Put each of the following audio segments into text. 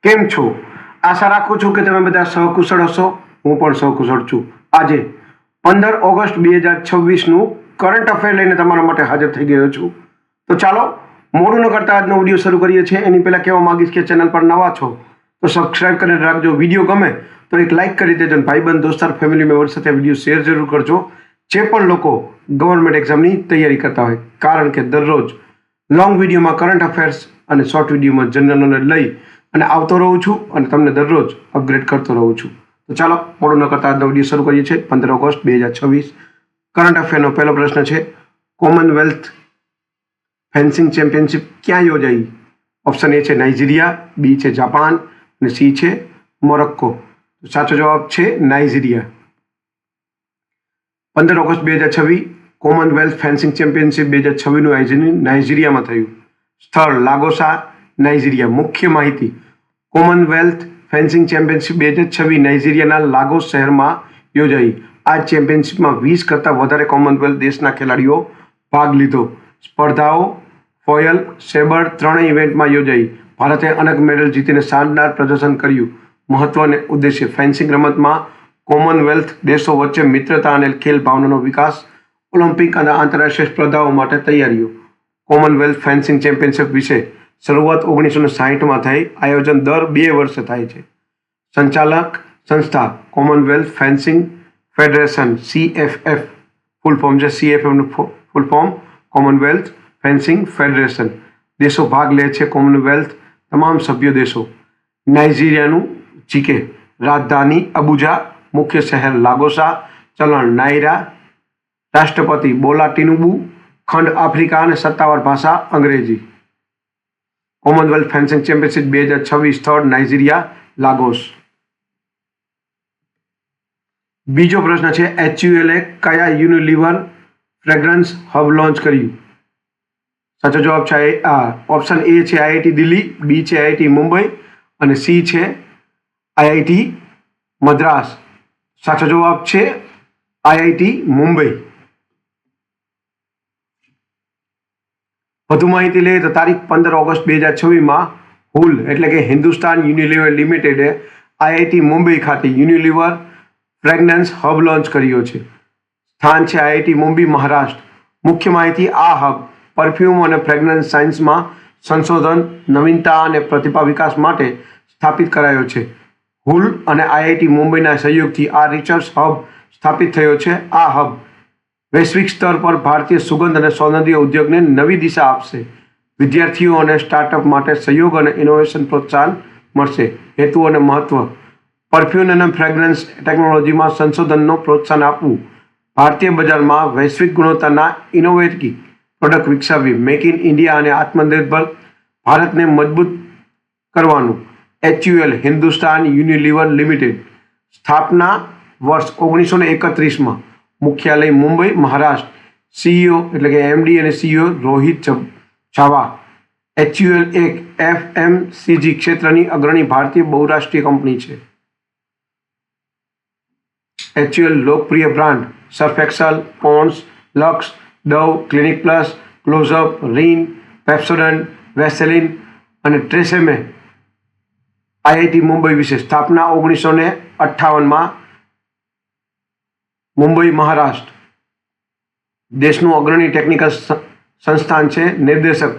કેમ છો? આશા રાખું છું કે તમે બધા સહકુશળ હશો. હું પણ સહકુશળ છું. આજે 15 ઓગસ્ટ 2026નું કરંટ અફેર લઈને તમારા માટે હાજર થઈ ગયો છું. તો ચાલો મોડું ન કરતા આજનો વિડીયો શરૂ કરીએ છીએ. એની પહેલાં કહેવા માંગીશ કે ચેનલ પર નવા છો તો સબસ્ક્રાઇબ કરીને રાખજો. વિડીયો ગમે તો એક લાઇક કરી દેજો અને ભાઈબંધ દોસ્તાર ફેમિલી મેમ્બર સાથે વિડીયો શેર જરૂર કરજો. જે પણ લોકો ગવર્મેન્ટ એક્ઝામની તૈયારી કરતા હોય, કારણ કે દરરોજ લોંગ વિડીયોમાં કરંટ અફેર્સ અને શોર્ટ વિડીયોમાં જનરલ નોલેજ લઈ અને આવતો રહું છું અને તમને દરરોજ અપગ્રેડ કરતો રહું છું. તો ચાલો મોડું ન કરતા આજનો વિડીયો શરૂ કરીએ છીએ. 15 ઓગસ્ટ 2026 કરંટ અફેરનો પહેલો પ્રશ્ન છે, કોમનવેલ્થ ફેન્સિંગ ચેમ્પિયનશિપ ક્યાં યોજાઈ? ઓપ્શન એ છે નાઇજીરિયા, બી છે જાપાન અને સી છે મોરોક્કો. તો સાચો જવાબ છે Nigeria. 15 August 2026 Commonwealth Fencing Championship 2026નું આયોજન નાઇજીરિયામાં થયું. સ્થળ લાગોસા, નાઇજીરિયા. મુખ્ય માહિતી: કોમનવેલ્થ ફેન્સિંગ ચેમ્પિયનશિપ 2026 નાઇજીરિયાના લાગોસ શહેરમાં યોજાઈ. આ ચેમ્પિયનશિપમાં 20 કરતાં વધારે કોમનવેલ્થ દેશના ખેલાડીઓ ભાગ લીધો. સ્પર્ધાઓ ફોયલ, સેબર ત્રણેય ઇવેન્ટમાં યોજાઈ. ભારતે અનેક મેડલ જીતીને શાનદાર પ્રદર્શન કર્યું. મહત્વ અને ઉદ્દેશ્ય: ફેન્સિંગ રમતમાં કોમનવેલ્થ દેશો વચ્ચે મિત્રતા અને ખેલ ભાવનાનો વિકાસ. ઓલિમ્પિક અને આંતરરાષ્ટ્રીય સ્પર્ધાઓ માટે તૈયારીઓ. કોમનવેલ્થ ફેન્સિંગ ચેમ્પિયનશિપ વિશે શરૂઆત 1960માં થઈ. આયોજન દર 2 વર્ષે થાય છે. સંચાલક સંસ્થા Commonwealth Fencing Federation, CFF full form છે. CFFનું full form Commonwealth Fencing Federation. દેશો ભાગ લે છે કોમનવેલ્થ તમામ સભ્ય દેશો. નાઇજીરિયાનું જીકે. રાજધાની અબુજા, મુખ્ય શહેર લાગોસા, ચલણ નાઇરા, રાષ્ટ્રપતિ બોલા ટિનુબુ, ખંડ આફ્રિકા અને સત્તાવાર ભાષા અંગ્રેજી. કોમનવેલ્થ ફેન્સિંગ ચેમ્પિયનશિપ 2026 સ્થળ નાઇજીરિયા, લાગોસ. બીજો પ્રશ્ન છે, HUL કયા યુનિલિવર ફ્રેગ્રન્સ હબ લોન્ચ કર્યું? સાચો જવાબ છે ઓપ્શન એ છે IIT દિલ્હી, બી છે IIT મુંબઈ અને સી છે IIT મદ્રાસ. સાચો જવાબ છે IIT મુંબઈ. વધુ માહિતી લઈએ તો તારીખ 15 ઓગસ્ટ 2026માં હુલ એટલે કે હિન્દુસ્તાન યુનિલિવર લિમિટેડે IIT મુંબઈ ખાતે યુનિલિવર ફ્રેગ્રન્સ હબ લોન્ચ કર્યો છે. સ્થાન છે IIT મુંબઈ, મહારાષ્ટ્ર. મુખ્ય માહિતી: આ હબ પરફ્યુમ અને ફ્રેગ્રન્સ સાયન્સમાં સંશોધન, નવીનતા અને પ્રતિભા વિકાસ માટે સ્થાપિત કરાયો છે. હુલ અને IIT મુંબઈના સહયોગથી આ રિસર્ચ હબ સ્થાપિત થયો છે. આ હબ વૈશ્વિક સ્તર પર ભારતીય સુગંધ અને સૌંદર્ય ઉદ્યોગને નવી દિશા આપશે. વિદ્યાર્થીઓ અને સ્ટાર્ટઅપ માટે સહયોગ અને ઇનોવેશન પ્રોત્સાહન મળશે. હેતુ અને મહત્વ: પરફ્યુમ અને ફ્રેગ્રન્સ ટેકનોલોજીમાં સંશોધનનો પ્રોત્સાહન આપવું. ભારતીય બજારમાં વૈશ્વિક ગુણવત્તાના ઇનોવેટિવ પ્રોડક્ટ વિકસાવવી. મેક ઇન ઇન્ડિયા અને આત્મનિર્ભર ભારતને મજબૂત કરવાનું. HUL Hindustan Unilever limited. સ્થાપના વર્ષ 1931માં. મુખ્યાલય મુંબઈ, મહારાષ્ટ્ર. CEO એટલે કે MD અને CEO રોહિત છાવા. HUL એક FMCG ક્ષેત્રની અગ્રણી ભારતીય બહુરાષ્ટ્રીય કંપની છે. HUL લોકપ્રિય brand Surf Excel, Pond's, Lux, Dove, Clinic Plus, Closeup, Rin, Pepsodent, Vaseline અને ટ્રેસેમે. IIT મુંબઈ વિશે સ્થાપના 1958માં. મુંબઈ, મહારાષ્ટ્ર. દેશનું અગ્રણી ટેકનિકલ સંસ્થાન છે. નિર્દેશક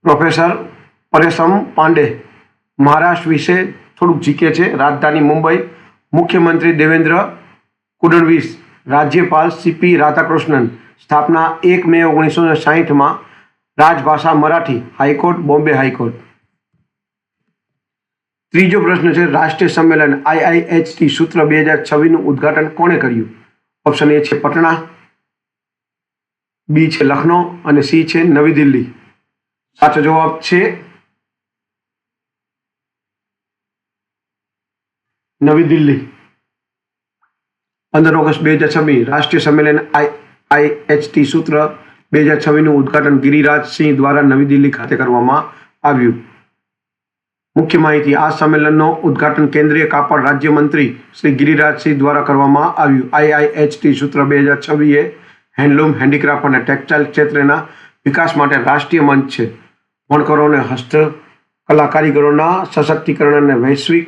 પ્રોફેસર પરેશમ પાંડે. મહારાષ્ટ્ર વિશે થોડુંક જીકે છે. રાજધાની મુંબઈ. મુખ્યમંત્રી દેવેન્દ્ર ફડણવીસ. રાજ્યપાલ CP રાધાકૃષ્ણન. સ્થાપના 1 મે 1960માં. રાજભાષા મરાઠી. High court Bombay high court. ત્રીજો પ્રશ્ન છે, રાષ્ટ્રીય સંમેલન IIHT સૂત્ર 2026નું ઉદ્ઘાટન કોણે કર્યું? ઓપ્શન એ છે પટણા, બી છે લખનૌ અને સી છે નવી દિલ્હી. સાચો જવાબ છે નવી દિલ્હી. 15 ઓગસ્ટ 2026 રાષ્ટ્રીય સંમેલન IIHT સૂત્ર 2026નું ઉદ્ઘાટન ગિરિરાજ સિંહ દ્વારા નવી દિલ્હી ખાતે કરવામાં આવ્યું. મુખ્ય માહિતી: આ સંમેલનનો ઉદ્ઘાટન કેન્દ્રીય કાપડ રાજ્યમંત્રી શ્રી ગિરિરાજ સિંહ દ્વારા કરવામાં આવ્યું. IIHT સૂત્ર 2026 એ હેન્ડલૂમ, હેન્ડીક્રાફ્ટ અને ટેક્સટાઇલ ક્ષેત્રના વિકાસ માટે રાષ્ટ્રીય મંચ છે. વણકરો અને કલા કારીગરોના સશક્તિકરણ અને વૈશ્વિક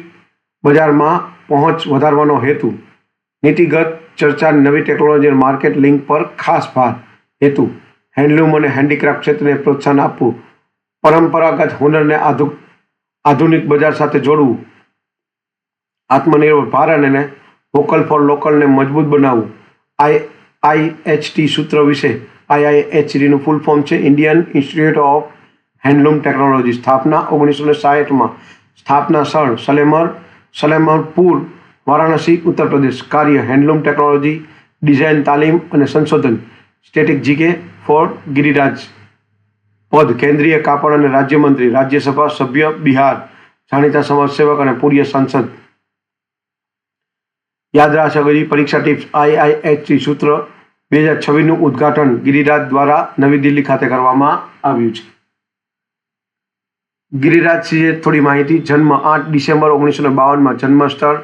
બજારમાં પહોંચ વધારવાનો હેતુ. નીતિગત ચર્ચા, નવી ટેકનોલોજી અને માર્કેટ લિંક પર ખાસ ભાર. હેતુ હેન્ડલૂમ અને હેન્ડીક્રાફ્ટ ક્ષેત્રને પ્રોત્સાહન આપવું, પરંપરાગત હુનરને આધુનિક બજાર સાથે જોડવું, આત્મનિર્ભર ભારત અને વોકલ ફોર લોકલને મજબૂત બનાવવું. IIHT સૂત્ર વિશે. IIHTનું ફૂલ ફોર્મ છે Indian institute of handloom technology. સ્થાપના 1960માં. સ્થાપના સ્થળ સલેમરપુર, વારાણસી, ઉત્તર પ્રદેશ. કાર્ય હેન્ડલૂમ ટેકનોલોજી, ડિઝાઇન, તાલીમ અને સંશોધન. Static GK for Giriraj. પદ કેન્દ્રીય કાપડ અને રાજ્યમંત્રી, રાજ્યસભા સભ્ય, બિહાર. જાણીતા સમાજસેવક અને પૂર્વ સાંસદ. યાદ રાખજો પરીક્ષા ટિપ્સ. IIHT સૂત્ર 2026નું ઉદ્ઘાટન ગિરિરાજ દ્વારા નવી દિલ્હી ખાતે કરવામાં આવ્યું છે. ગિરિરાજસિંહે થોડી માહિતી. જન્મ 8 ડિસેમ્બર 1952માં. જન્મસ્થળ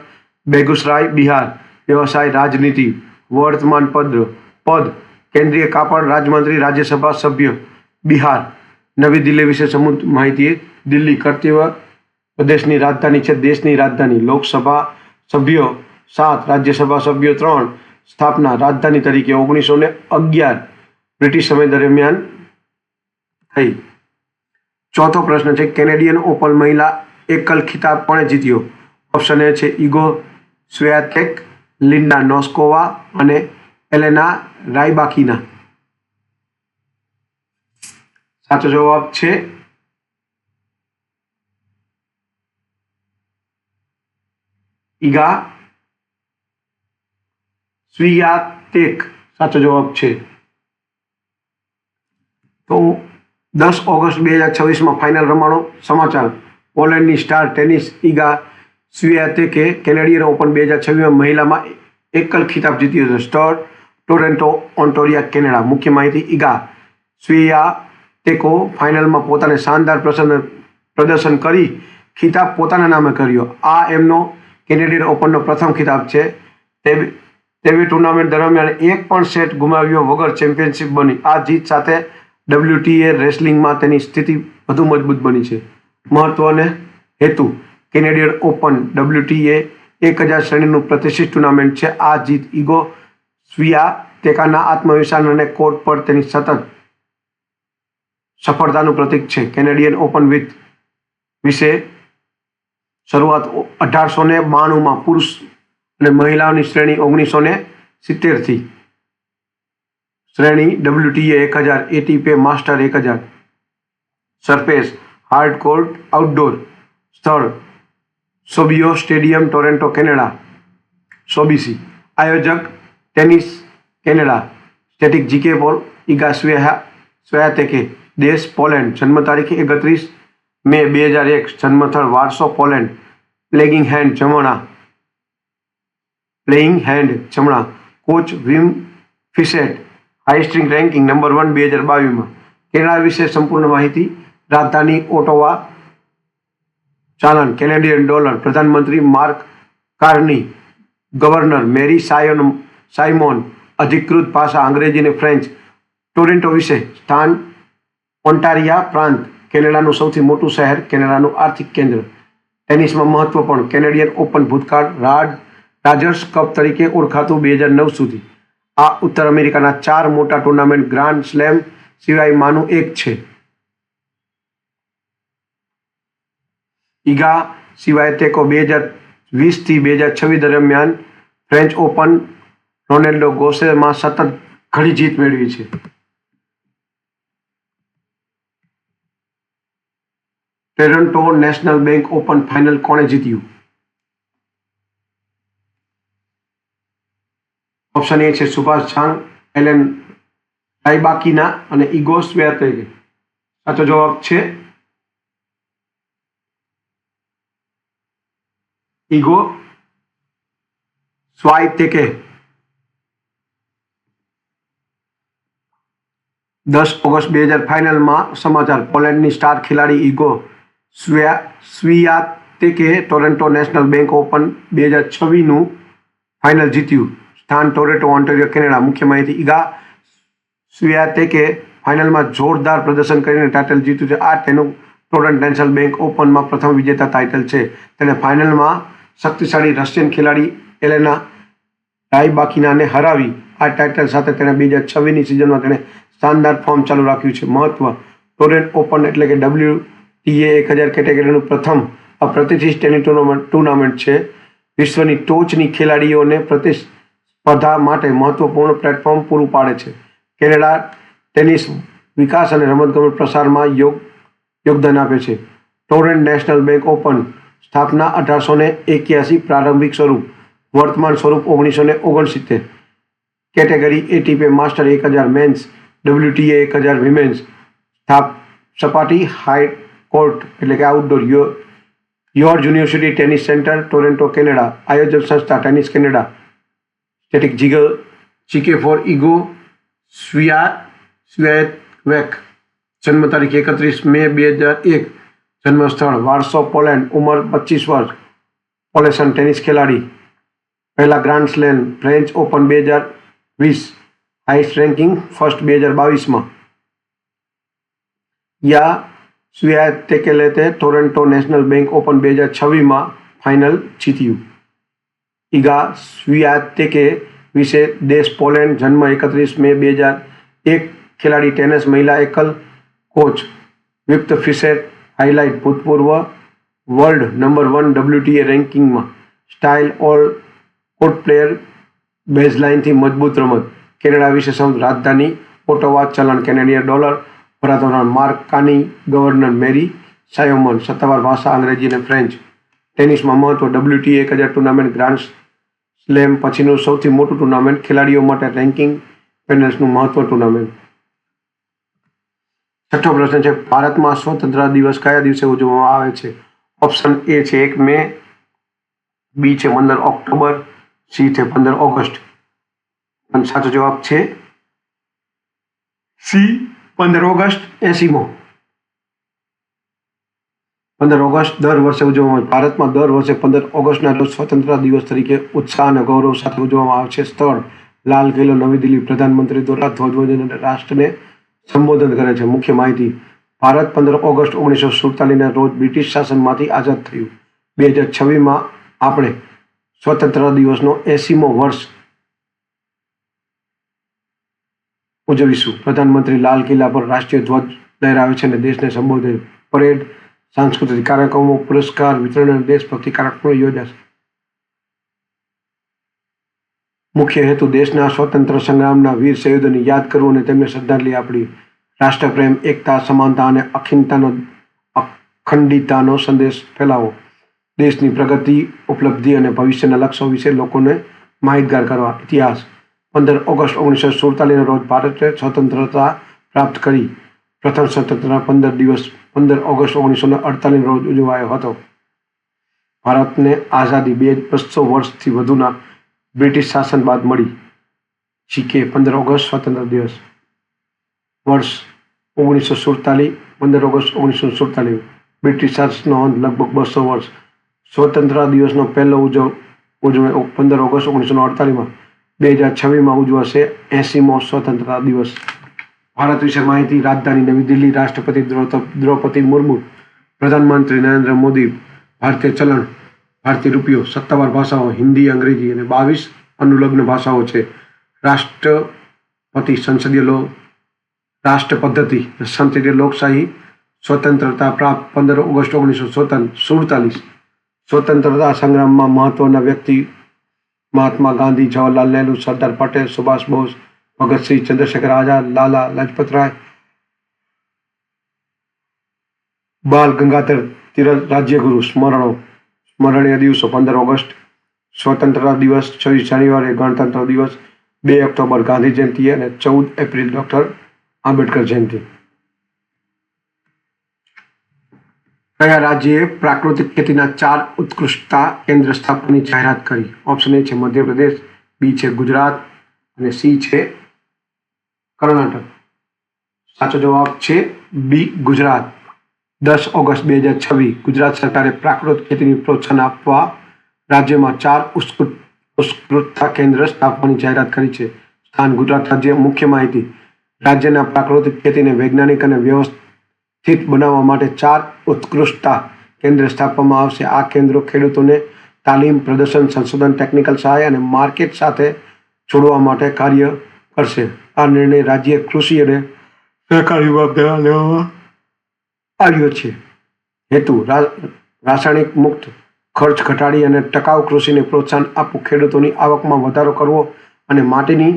બેગુસરાય, બિહાર. વ્યવસાય રાજનીતિ. વર્તમાન પદ કેન્દ્રીય કાપડ રાજ્યમંત્રી, રાજ્યસભા સભ્ય, બિહાર. નવી દિલ્હી વિશે સમૂહ માહિતી. દિલ્હી કર્તવ્ય પ્રદેશની રાજધાની છે, દેશની રાજધાની. લોકસભા સભ્યો 7, રાજ્યસભા સભ્યો 3. સ્થાપના રાજધાની તરીકે 1911 બ્રિટિશ સમય દરમિયાન થઈ. ચોથો પ્રશ્ન છે કેનેડિયન ઓપન મહિલા એકલ ખિતાબ કોણે જીત્યો? ઓપ્શન એ છે ઇગો સ્વિઆટેક, લિન્ડા નોસ્કોવા અને એલેના રાયબાકીના. સાચો જવાબ છે ઇગા સ્વિઆટેક. સાચો જવાબ છે. તો 10 ઓગસ્ટ 2026માં ફાઇનલ રમાણો. સમાચાર. પોલેન્ડની સ્ટાર ટેનિસ ઇગા સ્વિઆટેકે કેનેડિયન ઓપન 2026માં મહિલામાં એકલ ખિતાબ જીત્યો છે. સ્થળ ટોરેન્ટો, ઓન્ટારિયો, કેનેડા. મુખ્ય માહિતી. ઇગા સ્વિઆટેકો ફાઇનલમાં પોતાને શાનદાર પ્રદર્શન કરી ખિતાબ પોતાના નામે કર્યો. આ એમનો કેનેડિયન ઓપનનો પ્રથમ ખિતાબ છે. તેવી ટુર્નામેન્ટ દરમિયાન એક પણ સેટ ગુમાવ્યો વગર ચેમ્પિયનશિપ બની. આ જીત સાથે WTA રેસલિંગમાં તેની સ્થિતિ વધુ મજબૂત બની છે. મહત્વ અને હેતુ. કેનેડિયન ઓપન WTA 1000 શ્રેણીનું પ્રતિષ્ઠિત ટુર્નામેન્ટ છે. આ જીત ઇગો સ્વિઆટેકાના આત્મવિશ્વાસ અને કોર્ટ પર તેની સતત સફળતાનું પ્રતીક છે. કેનેડિયન ઓપન વિશે શરૂઆત 1892માં પુરુષ અને મહિલાઓની શ્રેણી 1970થી. શ્રેણી WTA 1000, ATP master 1000. Surface hard court outdoor. સ્થળ Sobeys stadium, Toronto, Canada. Sobeys. આયોજક tennis Canada. Static GK for Iga સ્વિઆટેકે. દેશ પોલેન્ડ. જન્મ તારીખ 31 મે 2001. જન્મસ્થળ વાર્સો, પોલેન્ડ. પ્લેઇંગ હેન્ડ જમણા. Coach Wim Fissette. હાઈ સ્ટ્રિંગ રેન્કિંગ નંબર 1 2022માં. કેનેડા વિશે સંપૂર્ણ માહિતી. રાજધાની ઓટોવા. ચાલન કેનેડિયન ડોલર. પ્રધાનમંત્રી Mark Carney. Governor Mary Simon. અધિકૃત ભાષા અંગ્રેજી અને ફ્રેન્ચ. ટોરેન્ટો વિશે. સ્થાન ઓન્ટારિયો પ્રાંત. કેનેડાનું સૌથી મોટું શહેર. કેનેડાનું આર્થિક કેન્દ્ર. ટેનિસમાં મહત્વપૂર્ણ. કેનેડિયન ઓપન ભૂતકાળ રાજર્સ કપ તરીકે ઓળખાતું 2009 સુધી. આ ઉત્તર અમેરિકાના 4 મોટા ટુર્નામેન્ટ ગ્રાન્ડ સ્લેમ સિવાયમાંનું એક છે. ઇગા સ્વિઆટેકો 2020થી 2026 દરમિયાન ફ્રેન્ચ ઓપન રોલેન્ડો ગોર્સેમાં સતત ઘણી જીત મેળવી છે. Toronto National Bank open final કોણે જીત્યું? ઓપ્શન એ છે સુભાષ ઝાંગ, એલેન રાયબાકીના અને ઇગો સ્વિઆટેકે. સાચો જવાબ છે ઇગો સ્વિઆટેકે. 10 ઓગસ્ટ 2000 ફાઇનલમાં. સમાચાર. પોલેન્ડની સ્ટાર ખેલાડી ઇગો સ્વિઆટેકે ટોરન્ટો નેશનલ બેંક ઓપન 2026નું ફાઇનલ જીત્યું. સ્થાન ટોરેન્ટો, ઓન્ટારિયો, કેનેડા. મુખ્ય માહિતી. ઇગા સ્વિઆટેકે ફાઇનલમાં જોરદાર પ્રદર્શન કરીને ટાઇટલ જીત્યું છે. આ તેનું ટોરન્ટ નેશનલ બેંક ઓપનમાં પ્રથમ વિજેતા ટાઇટલ છે. તેણે ફાઇનલમાં શક્તિશાળી રશિયન ખેલાડી એલેના રાયબાકિનાને હરાવી. આ ટાઇટલ સાથે તેણે 2026ની સિઝનમાં તેણે શાનદાર ફોર્મ ચાલુ રાખ્યું છે. મહત્વ: ટોરન્ટ ઓપન એટલે કે WTA 1000 કેટેગરીનું પ્રથમ અપ્રતિષ્ઠિત ટેનિસ ટુર્નામેન્ટ છે. વિશ્વની ટોચની ખેલાડીઓને પ્રતિસ્પર્ધા માટે મહત્વપૂર્ણ પ્લેટફોર્મ પૂરું પાડે છે. કેનેડા ટેનિસ વિકાસ અને રમતગમત પ્રસારમાં યોગદાન આપે છે. ટોરન્ટ નેશનલ બેંક ઓપન સ્થાપના 1881, પ્રારંભિક સ્વરૂપ વર્તમાન સ્વરૂપ 1969. Category ATP master 1000 men's, WTA 1000 women's. સપાટી હાઈ કોર્ટ એટલે કે outdoor. York University tennis centre, Toronto, Canada. આયોજક સંસ્થા tennis Canada. Static GK for Iga Swiatek. જન્મ તારીખ 31 મે 2001. જન્મ સ્થળ વાર્સો, પોલેન્ડ. ઉંમર 25 વર્ષ. પોલેશિયન ટેનિસ ખેલાડી. પહેલા grand slam French Open 2020. Highest ranking first 2022માં. યા સ્વિયાતેકે ટોરન્ટો નેશનલ બેંક ઓપન 2026માં ફાઇનલ જીત્યું. ઇગા સ્વિયાતેકે વિશે દેશ પોલેન્ડ. જન્મ 31 મે 2001. ખેલાડી, ટેનિસ મહિલા એકલ. કોચ વિક્ટ ફિશેર. હાઇલાઇટ: ભૂતપૂર્વ વર્લ્ડ નંબર 1 WTA રેન્કિંગમાં. Style: all court player. બેઝલાઇનથી મજબૂત રમત. કેનેડા વિશે સમજ. રાજધાની ઓટાવા. ચલણ કેનેડિયન ડોલર. વડાપ્રધાન Mark Carney. Governor Mary Simon. સત્તાવાર ભાષા અંગ્રેજી અને ફ્રેન્ચ. ટેનિસમાં મહત્વ: WTA 1000 ટુર્નામેન્ટ ગ્રાન્ડ સ્લેમ પછીનું સૌથી મોટું ટુર્નામેન્ટ. ખેલાડીઓ માટે રેન્કિંગ પેનલ્સનું મહત્વ. ટુર્નામેન્ટ. છઠ્ઠો પ્રશ્ન છે, ભારતમાં સ્વતંત્રતા દિવસ કયા દિવસે ઉજવવામાં આવે છે? ઓપ્શન A છે 1 મે, B છે 15 ઓક્ટોબર, C છે 15 ઓગસ્ટ. અને સાચો જવાબ છે C 15 ઓગસ્ટ. 80મો 15 ઓગસ્ટ દર વર્ષે ઉજવવામાં આવે. ભારતમાં દર વર્ષે 15 ઓગસ્ટના રોજ સ્વતંત્રતા દિવસ તરીકે ઉત્સાહ અને ગૌરવ સાથે ઉજવવામાં આવે છે. સ્થળ લાલ કિલ્લો, નવી દિલ્હી. પ્રધાનમંત્રી દ્વારા ધ્વજવંદન અને રાષ્ટ્રને સંબોધન કરે છે. મુખ્ય માહિતી: ભારત 15 ઓગસ્ટ 1947ના રોજ બ્રિટિશ શાસનમાંથી આઝાદ થયું. 2026માં આપણે સ્વતંત્રતા દિવસનો 80મો વર્ષ ઉજવીશું. પ્રધાનમંત્રી લાલ કિલ્લા પર રાષ્ટ્રીય ધ્વજ લહેરાવે છે અને દેશને સંબોધે. પરેડ, સાંસ્કૃતિક કાર્યક્રમો, પુરસ્કાર વિતરણ અને દેશભક્તિ કાર્યક્રમો યોજાશે. મુખ્ય હેતુ: દેશના સ્વતંત્ર સંગ્રામના વીર શહીદોને યાદ કરવું અને તેમને શ્રદ્ધાંજલિ આપવી. રાષ્ટ્રપ્રેમ, એકતા, સમાનતા અને અખંડિતતાનો સંદેશ ફેલાવો. દેશની પ્રગતિ, ઉપલબ્ધિ અને ભવિષ્યના લક્ષ્યો વિશે લોકોને માહિતગાર કરવા. ઇતિહાસ: 15 ઓગસ્ટ 1947ના રોજ ભારતે સ્વતંત્રતા પ્રાપ્ત કરી. પ્રથમ સ્વતંત્રતા 15 ઓગસ્ટ 1948ના રોજ ઉજવાયો હતો. ભારતને આઝાદી 200 વર્ષથી વધુના બ્રિટિશ શાસન બાદ મળી. જીકે 15 ઓગસ્ટ સ્વતંત્રતા દિવસ. વર્ષ 1947. 15 ઓગસ્ટ 1947. બ્રિટિશ શાસનનો અંત લગભગ 200 વર્ષ. સ્વતંત્રતા દિવસનો પહેલો ઉજવણી 15 ઓગસ્ટ 1948માં. 2026માં ઉજવાશે 80મો સ્વતંત્રતા દિવસ. ભારત વિશે માહિતી: રાજધાની નવી દિલ્હી. રાષ્ટ્રપતિ દ્રૌપદી મુર્મુ. પ્રધાનમંત્રી નરેન્દ્ર મોદી. ભારતીય ચલણ ભારતીય રૂપિયો. સત્તાવાર ભાષાઓ હિન્દી, અંગ્રેજી અને 22 અનુલગ્ન ભાષાઓ છે. રાષ્ટ્રપતિ રાષ્ટ્ર પદ્ધતિ સંસદીય લોકશાહી. સ્વતંત્રતા પ્રાપ્ત 15 ઓગસ્ટ 1947. સ્વતંત્રતા સંગ્રામમાં મહત્વના વ્યક્તિ: મહાત્મા ગાંધી, જવાહરલાલ નહેરુ, સરદાર પટેલ, સુભાષ બોઝ, ભગતસિંહ, ચંદ્રશેખર આઝાદ, લાલા લાજપત રાય, બાલ ગંગાધર તિલક. રાજ્યગુરુ સ્મરણો. સ્મરણીય દિવસો: 15 ઓગસ્ટ સ્વતંત્રતા દિવસ, 26 જાન્યુઆરી ગણતંત્ર દિવસ, 2 ઓક્ટોબર ગાંધી જયંતિ અને 14 એપ્રિલ ડોક્ટર આંબેડકર જયંતિ. કયા રાજ્યએ પ્રાકૃતિક ખેતીના 4 ઉત્કૃષ્ટતા કેન્દ્ર સ્થાપવાની જાહેરાત કરી? ઓપ્શન A છે મધ્યપ્રદેશ, B છે ગુજરાત અને C છે કર્ણાટક. સાચો જવાબ છે B ગુજરાત. 10 ઓગસ્ટ 2026 ગુજરાત સરકારે પ્રાકૃતિક ખેતીને પ્રોત્સાહન આપવા રાજ્યમાં 4 ઉત્કૃષ્ટતા કેન્દ્ર સ્થાપવાની જાહેરાત કરી છે. સ્થાન ગુજરાત રાજ્ય. મુખ્ય માહિતી: રાજ્યના પ્રાકૃતિક ખેતીને વૈજ્ઞાનિક અને સ્થિત બનાવવા માટે 4 ઉત્કૃષ્ટતા કેન્દ્ર સ્થાપવામાં આવશે. આ કેન્દ્રો ખેડૂતોને તાલીમ, પ્રદર્શન, સંશોધન, ટેકનિકલ સહાય અને માર્કેટ સાથે જોડવા માટે કાર્ય કરશે. આ નિર્ણય રાજ્ય કૃષિ અને સહકાર વિભાગ દ્વારા લેવામાં આવ્યો છે. હેતુ રાસાયણિક મુક્ત ખર્ચ ઘટાડી અને ટકાઉ કૃષિને પ્રોત્સાહન આપવું, ખેડૂતોની આવકમાં વધારો કરવો અને માટીની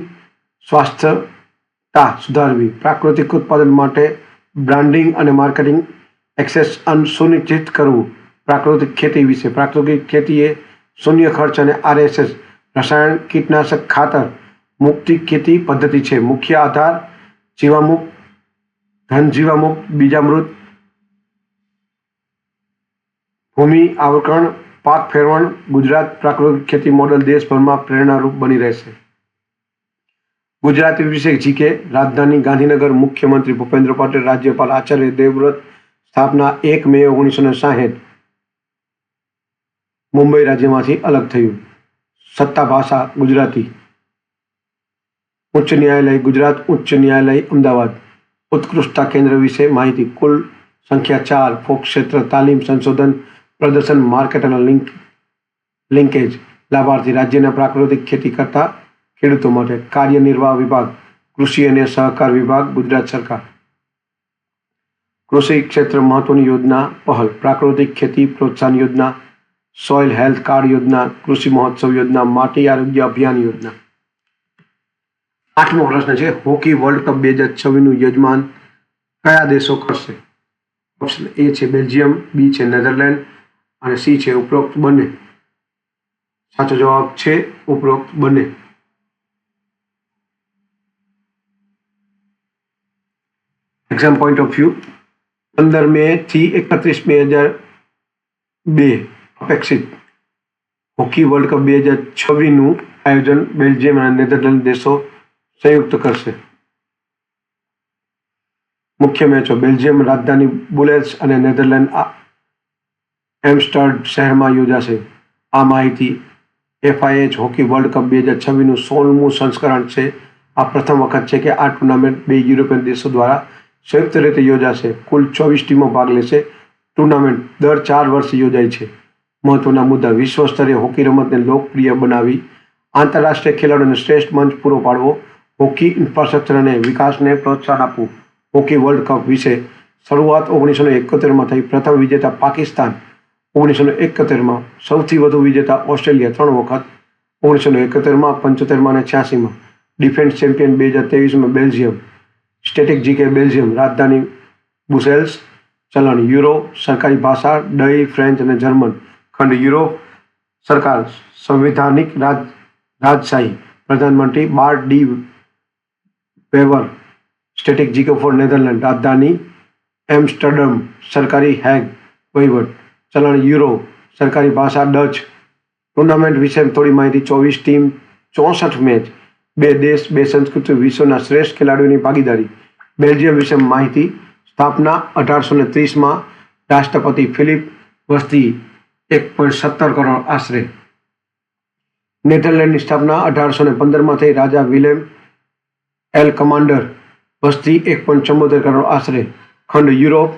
સ્વાસ્થ્યતા સુધારવી, પ્રાકૃતિક ઉત્પાદન માટે બ્રાન્ડિંગ અને માર્કેટિંગ એક્સેસ સુનિશ્ચિત કરવું. પ્રાકૃતિક ખેતી વિશે. પ્રાકૃતિક ખેતી એ શૂન્ય ખર્ચ અને RSS રસાયણ કીટનાશક ખાતર મુક્તિ ખેતી પદ્ધતિ છે. મુખ્ય આધાર જીવામુક્ત, ધન જીવામુક્ત, બીજામૃત, ભૂમિ આવરણ, પાક ફેરવણ. ગુજરાત પ્રાકૃતિક ખેતી મોડેલ દેશભરમાં પ્રેરણારૂપ બની રહેશે. ગુજરાતી વિશે જીકે. રાજધાની ગાંધીનગર. મુખ્યમંત્રી ભૂપેન્દ્ર પટેલ, રાજ્યપાલ આચાર્ય દેવવ્રત. સ્થાપના 1 મે 1960. મુંબઈ રાજ્યમાંથી અલગ થયું. સત્તા ભાષા ગુજરાતી. ઉચ્ચ ન્યાયાલય ગુજરાત, ઉચ્ચ ન્યાયાલય અમદાવાદ. ઉત્કૃષ્ટતા કેન્દ્ર વિશે માહિતી. કુલ સંખ્યા 4. ફોક ક્ષેત્ર, તાલીમ, સંશોધન, પ્રદર્શન, માર્કેટ અને લિંકેજ. લાભાર્થી રાજ્યના પ્રાકૃતિક ખેતી કરતા ખેડૂતો માટે. કાર્યનિર્વાહ વિભાગ કૃષિ અને સહકાર વિભાગ, ગુજરાત સરકાર. કૃષિ ક્ષેત્ર મહત્વની યોજના પહેલ. પ્રાકૃતિક ખેતી પ્રોત્સાહન યોજના, સોઇલ હેલ્થ કાર્ડ યોજના, કૃષિ મહોત્સવ યોજના, માટી આરોગ્ય અભિયાન યોજના. 8મો પ્રશ્ન છે, હોકી વર્લ્ડ કપ 2026નું યજમાન કયા દેશો કરશે? ઓપ્શન A છે બેલ્જિયમ, B છે નેધરલેન્ડ અને C છે ઉપરોક્ત બંને. સાચો જવાબ છે ઉપરોક્ત બંને. Exam point of view. 15 મે થી 31 મે 2002 અપેક્ષિત હોકી વર્લ્ડ કપ 2026નું આયોજન બેલ્જિયમ અને નેધરલેન્ડ દેશો સંયુક્ત કરશે. મુખ્ય મેચો. બેલ્જિયમ રાજધાની બુલેલ્સ અને નેધરલેન્ડ એમ્સ્ટર્ડ શહેરમાં યોજાશે. આ માહિતી FIH હોકી વર્લ્ડ કપ 2026નું 16મું સંસ્કરણ છે. આ પ્રથમ વખત છે કે આ ટુર્નામેન્ટ 2 યુરોપિયન દેશો દ્વારા સંયુક્ત રીતે યોજાશે. કુલ 24 ટીમો ભાગ લેશે. ટુર્નામેન્ટ દર 4 વર્ષે યોજાય છે. મહત્વના મુદ્દા. વિશ્વ સ્તરે હોકી રમતને લોકપ્રિય બનાવી, આંતરરાષ્ટ્રીય ખેલાડીઓને શ્રેષ્ઠ મંચ પૂરો પાડવો, હોકી ઇન્ફ્રાસ્ટ્રક્ચર અને વિકાસને પ્રોત્સાહન આપવું. હોકી વર્લ્ડ કપ વિશે. શરૂઆત 1971માં થઈ. પ્રથમ વિજેતા પાકિસ્તાન 1971માં. સૌથી વધુ વિજેતા ઓસ્ટ્રેલિયા 3 વખત 1971માં, 75માં અને 86માં. ડિફેન્સ ચેમ્પિયન 2023માં બેલ્જિયમ. Static GK. બેલ્જિયમ રાજધાની બુસેલ્સ. ચલણ યુરો. સરકારી ભાષા ડચ, ફ્રેન્ચ અને જર્મન. ખંડ યુરોપ. સરકાર સંવિધાનિક રાજશાહી. પ્રધાનમંત્રી Bart De Wever. Static GK for Netherland. રાજધાની એમ્સ્ટરડમ. સરકારી હેગ. વહીવટ. ચલણ યુરો. સરકારી ભાષા ડચ. ટુર્નામેન્ટ વિશે થોડી માહિતી. 24 ટીમ, 64 મેચ, 2 દેશ, 2 સંસ્કૃતિ, વિશ્વના શ્રેષ્ઠ ખેલાડીઓની ભાગીદારી. બેલ્જિયમ વિશે માહિતી. સ્થાપના 1830માં. રાષ્ટ્રપતિ ફિલિપ. વસ્તી 1.17 કરોડ આશરે. નેધરલેન્ડની સ્થાપના 1815માં થઈ. રાજા વિલેમ એલ કમાન્ડર. વસ્તી 1.74 કરોડ આશરે. ખંડ યુરોપ.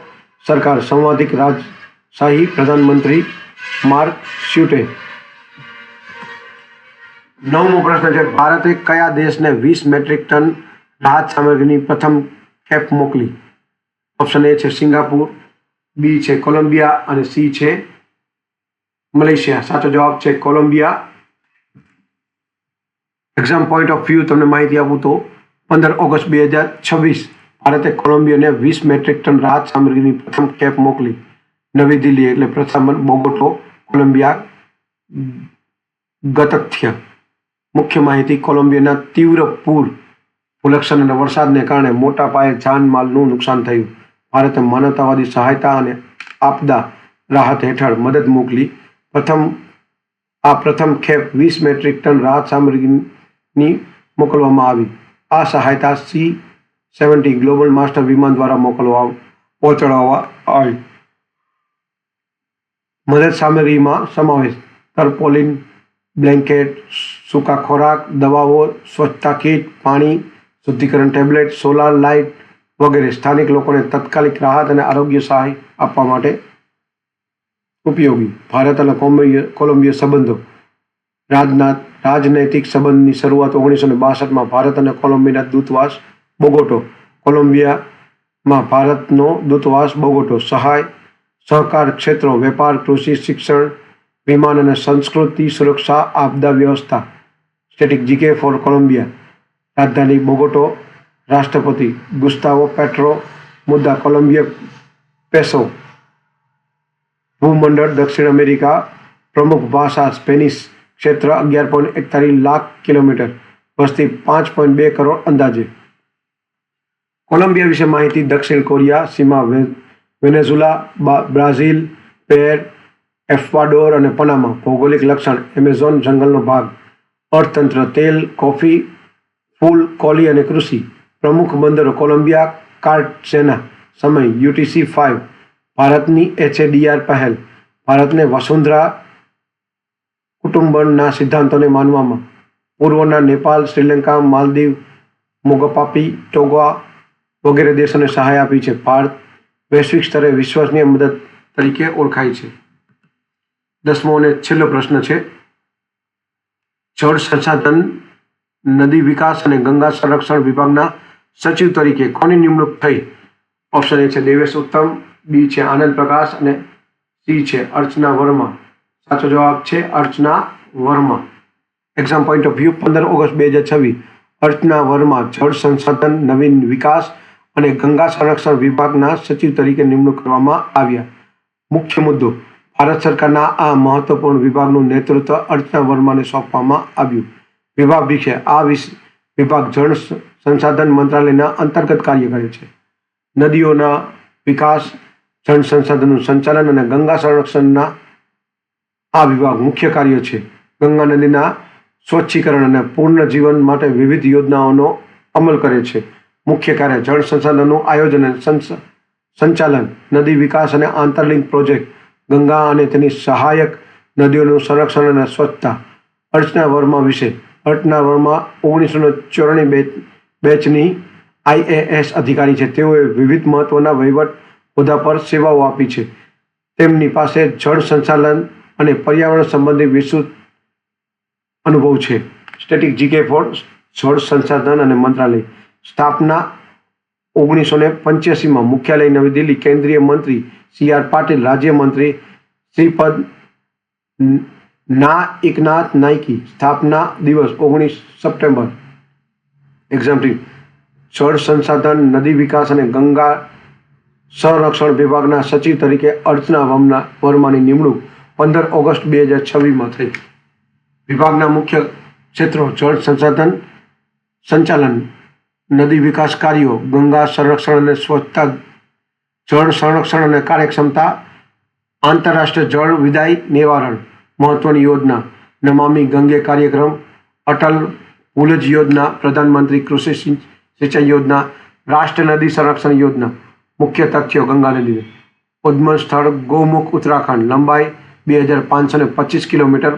સરકાર સંવાદિક રાજશાહી. પ્રધાનમંત્રી માર્ક સ્યુટે. 9મો પ્રશ્ન છે, ભારતે કયા દેશને 20 મેટ્રિક ટન રાહત સામગ્રીની પ્રથમ ખેપ મોકલી? ઓપ્શન A છે સિંગાપુર, B છે કોલંબિયા અને C છે મલેશિયા. સાચો જવાબ છે Columbia. Exam point of view તમને માહિતી આપું તો 15 ઓગસ્ટ 2026 ભારતે કોલંબિયાને 20 મેટ્રિક ટન રાહત સામગ્રીની પ્રથમ ખેપ મોકલી. નવી દિલ્હી એટલે પ્રથમ બોગોટો, કોલંબિયા ગતથ્ય. મુખ્ય માહિતી. કોલંબિયાના તીવ્ર પૂર, ભૂલક્ષણ અને વરસાદને કારણે મોટા પાયે જાનમાલનું નુકસાન થયું. ભારતે માનવતાવાદી સહાયતા અને આપદા રાહત હેઠળ મદદ મોકલી. પ્રથમ ખેપ 20 મેટ્રિક ટન રાહત સામગ્રીની મોકલવામાં આવી. આ સહાયતા C-70 ગ્લોબલ માસ્ટર વિમાન દ્વારા પહોંચાડવામાં આવી. મદદ સામગ્રીમાં સમાવેશ તરપોલિન, બ્લેન્કેટ, સૂકા ખોરાક, દવાઓ, સ્વચ્છતા કીટ, પાણી, શુદ્ધિકરણ ટેબ્લેટ, સોલાર લાઇટ, વગેરે સ્થાનિક લોકોને તાત્કાલિક રાહત અને આરોગ્ય સહાય આપવા માટે ઉપયોગી. ભારત અને કોલંબિયા સંબંધો. રાજનૈતિક સંબંધની શરૂઆત 1962માં ભારત અને કોલંબિયાના દૂતાવાસ બોગોટો. કોલંબિયામાં ભારતનો દૂતાવાસ બોગોટો. સહકાર ક્ષેત્રો: વેપાર, કૃષિ, શિક્ષણ, વિમાન અને સંસ્કૃતિ, સુરક્ષા, આપદા વ્યવસ્થા. Static GK for Colombia. રાજધાની બોગોટો. રાષ્ટ્રપતિ ગુસ્તાવો પેટ્રો. મુદ્દા કોલંબિયા પેસો. ભૂમંડળ દક્ષિણ અમેરિકા. પ્રમુખ ભાષા સ્પેનિશ. ક્ષેત્ર 11.41 લાખ કિલોમીટર. વસ્તી 5.2 કરોડ અંદાજે. કોલંબિયા વિશે માહિતી. દક્ષિણ કોરિયા. સીમા વેનેઝુલા, બ્રાઝિલ, પેર, એક્વાડોર અને પનામા. ભૌગોલિક લક્ષણ: એમેઝોન જંગલનો ભાગ. અર્થતંત્ર: તેલ, કોફી, ફૂલ, કોલી અને કૃષિ. પ્રમુખ બંદરો: કોલંબિયા, કાર્ટસેના. સમય: UTC 5. ભારતની HADR પહેલ. ભારતને વસુંધરા કુટુંબના સિદ્ધાંતોને માનવામાં પૂર્વના નેપાળ, શ્રીલંકા, માલદીવ, મોગપાપી, ટોગા વગેરે દેશોને સહાય આપી છે. ભારત વૈશ્વિક સ્તરે વિશ્વસનીય મદદ તરીકે ઓળખાય છે. 10મો અને છેલ્લો પ્રશ્ન છે, જળ સંસાધન, નદી વિકાસ અને ગંગા સંરક્ષણ વિભાગના સચિવ તરીકે કોની નિમણૂક થઈ? ઓપ્શન એ છે દેવેશ ઉત્તમ, બી છે આનંદ પ્રકાશ અને સી છે અર્ચના વર્મા. સાચો જવાબ છે Archana Verma. Exam point of view 15 August 2026 Archana Verma જળ સંસાધન, નવીન વિકાસ અને ગંગા સંરક્ષણ વિભાગના સચિવ તરીકે નિમણૂક કરવામાં આવ્યા. મુખ્ય મુદ્દો: ભારત સરકારના આ મહત્વપૂર્ણ વિભાગનું નેતૃત્વ અર્ચના વર્માને સોંપવામાં આવ્યું. વિભાગ વિશે: આ વિભાગ જળ સંસાધન મંત્રાલયના અંતર્ગત કાર્ય કરે છે. નદીઓના વિકાસ, જળ સંસાધનનું સંચાલન અને ગંગા સંરક્ષણના આ વિભાગ મુખ્ય કાર્ય છે. ગંગા નદીના સ્વચ્છીકરણ અને પુનર્જીવન માટે વિવિધ યોજનાઓનો અમલ કરે છે. મુખ્ય કાર્ય: જળ સંસાધનનું આયોજન અને સંચાલન, નદી વિકાસ અને આંતરલિંક પ્રોજેક્ટ, ગંગા અને તેની સહાયક નદીઓનું સંરક્ષણ અને સ્વચ્છતા. અર્ચના વર્મા વિશે: અર્ચના વર્મા 1994 બેચની IAS અધિકારી છે. તેઓએ વિવિધ મહત્વના વહીવટ હોદ્દા પર સેવાઓ આપી છે. તેમની પાસે જળ સંચાલન અને પર્યાવરણ સંબંધી વિસ્તૃત અનુભવ છે. સ્ટેટિક જીકે ફોર જળ સંસાધન અને મંત્રાલય. સ્થાપના 1985માં. મુખ્યાલય નવી દિલ્હી. કેન્દ્રીય મંત્રી CR પાટીલ. રાજ્યમંત્રી શ્રીપદ એકનાથ નાયકી. સ્થાપના દિવસ 19 સપ્ટેમ્બર. એક્ઝામ ટીમ: જળ સંસાધન, નદી વિકાસ અને ગંગા સંરક્ષણ વિભાગના સચિવ તરીકે અર્ચના વર્માની નિમણૂક 15 ઓગસ્ટ 2026માં થઈ. વિભાગના મુખ્ય ક્ષેત્રો: જળ સંસાધન સંચાલન, નદી વિકાસ કાર્યો, ગંગા સંરક્ષણ અને સ્વચ્છતા, જળ સંરક્ષણ અને કાર્યક્ષમતા, આંતરરાષ્ટ્રીય જળ વિદાય નિવારણ, મહત્વની યોજના, નમામિ ગંગે કાર્યક્રમ, અટલ ભૂજલ યોજના, પ્રધાનમંત્રી કૃષિ સિંચાઈ યોજના, રાષ્ટ્રીય નદી સંરક્ષણ યોજના. મુખ્ય તથ્યો: ગંગા નદીને ઉદ્ગમ સ્થળ ગૌમુખ ઉત્તરાખંડ. લંબાઈ 2525 કિલોમીટર.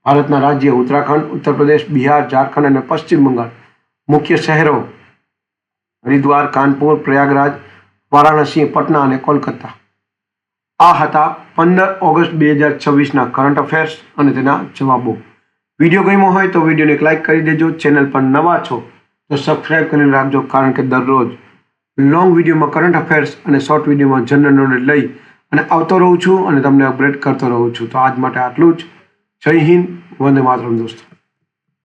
ભારતના રાજ્ય ઉત્તરાખંડ, ઉત્તર પ્રદેશ, બિહાર, ઝારખંડ અને પશ્ચિમ બંગાળ. મુખ્ય શહેરો હરિદ્વાર, કાનપુર, પ્રયાગરાજ, વારાણસી, પટના અને કોલકાતા. આ હતા 15 ઓગસ્ટ 2026ના કરંટ અફેર્સ અને તેના જવાબો. વિડીયો ગમ્યો હોય તો વિડીયોને એક લાઇક કરી દેજો. ચેનલ પર નવા છો તો સબસ્ક્રાઈબ કરીને રાખજો, કારણ કે દરરોજ લોંગ વિડીયોમાં કરંટ અફેર્સ અને શોર્ટ વિડીયોમાં જનરલ નોલેજ લઈ અને આવતો રહું છું અને તમને અપગ્રેડ કરતો રહું છું. તો આજ માટે આટલું જ. જય હિન્દ, વંદે માતરમ દોસ્તો.